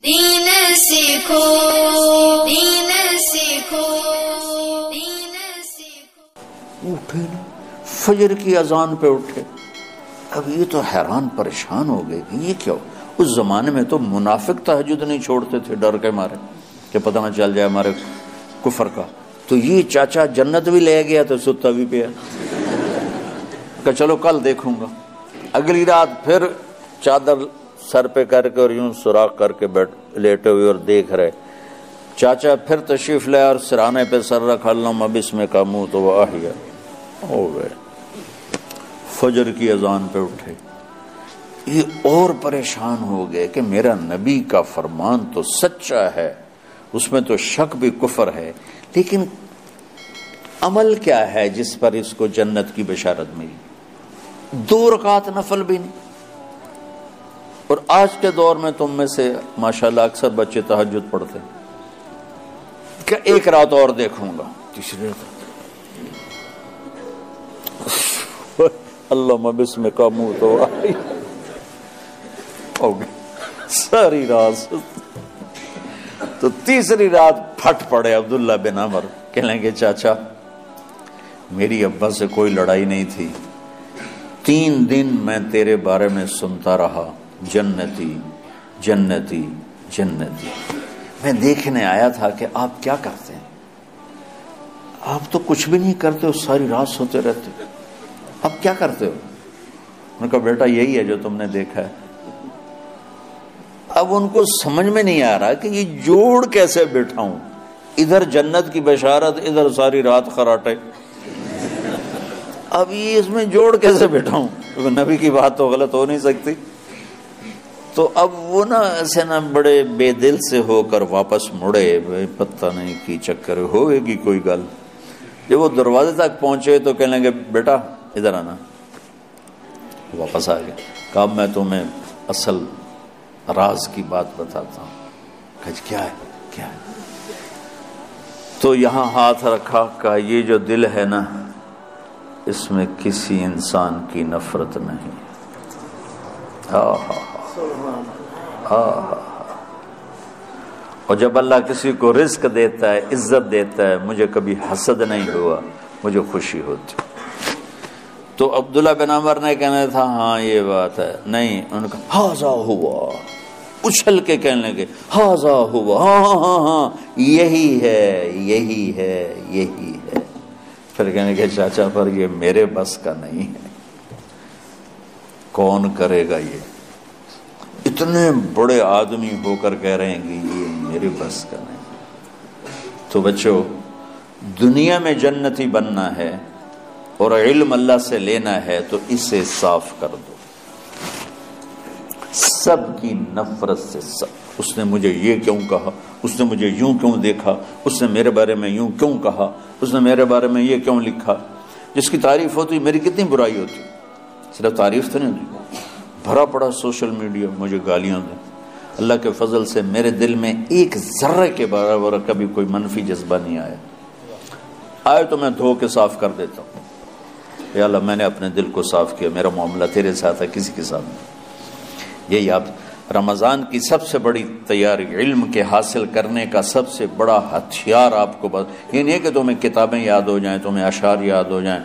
دین سیکھو، دین سیکھو، دین سیکھو۔ اٹھے نا فجر کی اذان پہ اٹھے۔ اب یہ تو حیران پریشان ہو گئے کہ یہ کیا ہو؟ اس زمانے میں تو منافق تہجد نہیں چھوڑتے تھے ڈر کے مارے کہ پتہ نہ چل جائے ہمارے کفر کا۔ تو یہ چاچا جنت بھی لے گیا تو ستا بھی پیا کہ چلو کل دیکھوں گا۔ اگلی رات پھر چادر سر پہ کر کے اور یوں سوراخ کر کے لیٹے ہوئے اور دیکھ رہے۔ چاچا پھر تشریف لے اور سرانے پہ سر رکھا، اللہم بسمک منہ تو وہ آہیا ہو گئے۔ فجر کی اذان پہ اٹھے، یہ اور پریشان ہو گئے کہ میرا نبی کا فرمان تو سچا ہے، اس میں تو شک بھی کفر ہے، لیکن عمل کیا ہے جس پر اس کو جنت کی بشارت ملی؟ 2 رکعت نفل بھی نہیں۔ اور آج کے دور میں تم میں سے ماشاءاللہ اکثر بچے تہجد پڑھتے ہیں کہ 1 رات اور دیکھوں گا، تیسری رات اللہم بسمک منہ تو ہو گئی ساری رات۔ تو تیسری رات پھٹ پڑے عبداللہ بن عمر، کہنے گے چاچا میری ابا سے کوئی لڑائی نہیں تھی، 3 دن میں تیرے بارے میں سنتا رہا، جنتی جنتی جنتی۔ میں دیکھنے آیا تھا کہ آپ کیا کرتے ہیں، آپ تو کچھ بھی نہیں کرتے ہو، ساری رات سوتے رہتے ہو، اب کیا کرتے ہو؟ میں نے کہا بیٹا یہی ہے جو تم نے دیکھا ہے۔ اب ان کو سمجھ میں نہیں آ رہا کہ یہ جوڑ کیسے بٹھاؤں، ادھر جنت کی بشارت، ادھر ساری رات خراٹے، اب یہ اس میں جوڑ کیسے بٹھاؤں؟ نبی کی بات تو غلط ہو نہیں سکتی۔ تو اب وہ نا ایسے نا بڑے بے دل سے ہو کر واپس مڑے، پتہ نہیں کی چکر ہوئے گی کوئی گل۔ جب وہ دروازے تک پہنچے تو کہنے لگے بیٹا ادھر آنا، واپس آ گئے۔ کہا میں تمہیں اصل راز کی بات بتاتا ہوں۔ کہا کیا ہے کیا ہے؟ تو یہاں ہاتھ رکھا، کہا یہ جو دل ہے نا اس میں کسی انسان کی نفرت نہیں۔ اور جب اللہ کسی کو رزق دیتا ہے، عزت دیتا ہے، مجھے کبھی حسد نہیں ہوا، مجھے خوشی ہوتی۔ تو عبداللہ بن عمر نے کہنا تھا ہاں یہ بات ہے، نہیں، انہوں نے کہا ہاذا ہوا، اچھل کے کہنے لگے ہاذا ہوا، ہاں ہاں ہاں ہاں یہی ہے یہی ہے یہی ہے۔ پھر کہنے کہ چاچا پر یہ میرے بس کا نہیں ہے، کون کرے گا یہ؟ اتنے بڑے آدمی ہو کر کہہ رہے ہیں کہ یہ میرے بس کا نہیں۔ تو بچوں دنیا میں جنتی بننا ہے اور علم اللہ سے لینا ہے تو اسے صاف کر دو، سب کی نفرت سے۔ سب، اس نے مجھے یہ کیوں کہا، اس نے مجھے یوں کیوں دیکھا، اس نے میرے بارے میں یوں کیوں کہا، اس نے میرے بارے میں یہ کیوں لکھا۔ جس کی تعریف ہوتی میری کتنی برائی ہوتی، صرف تعریف تو نہیں ہوتی، بھرا پڑا سوشل میڈیا مجھے گالیاں دیں۔ اللہ کے فضل سے میرے دل میں 1 ذرے کے برابر کبھی کوئی منفی جذبہ نہیں آیا، آئے تو میں دھو کے صاف کر دیتا ہوں۔ یا اللہ میں نے اپنے دل کو صاف کیا، میرا معاملہ تیرے ساتھ ہے، کسی کے ساتھ نہیں۔ یہی آپ رمضان کی سب سے بڑی تیاری، علم کے حاصل کرنے کا سب سے بڑا ہتھیار آپ کو یہ نہیں ہے کہ تمہیں کتابیں یاد ہو جائیں، تمہیں اشعار یاد ہو جائیں۔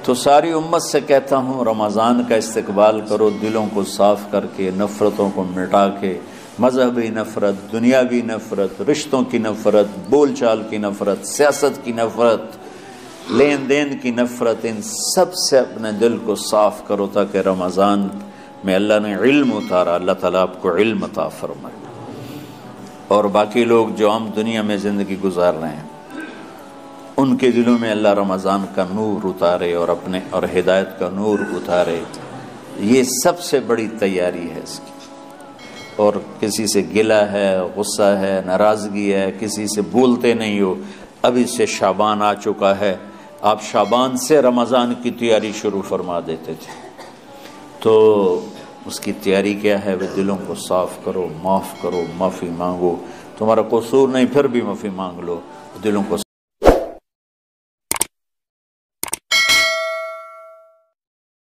تو ساری امت سے کہتا ہوں رمضان کا استقبال کرو، دلوں کو صاف کر کے، نفرتوں کو مٹا کے، مذہبی نفرت، دنیاوی نفرت، رشتوں کی نفرت، بول چال کی نفرت، سیاست کی نفرت، لین دین کی نفرت، ان سب سے اپنے دل کو صاف کرو تاکہ رمضان میں اللہ نے علم اتارا، اللہ تعالیٰ آپ کو علم عطا فرمائے، اور باقی لوگ جو عام دنیا میں زندگی گزار رہے ہیں ان کے دلوں میں اللہ رمضان کا نور اتارے اور اپنے اور ہدایت کا نور اتارے۔ یہ سب سے بڑی تیاری ہے اس کی۔ اور کسی سے گلہ ہے، غصہ ہے، ناراضگی ہے، کسی سے بولتے نہیں ہو، ابھی سے شعبان آ چکا ہے، آپ شعبان سے رمضان کی تیاری شروع فرما دیتے تھے۔ تو اس کی تیاری کیا ہے؟ وہ دلوں کو صاف کرو، معاف کرو، معافی مانگو، تمہارا قصور نہیں پھر بھی معافی مانگ لو، دلوں کو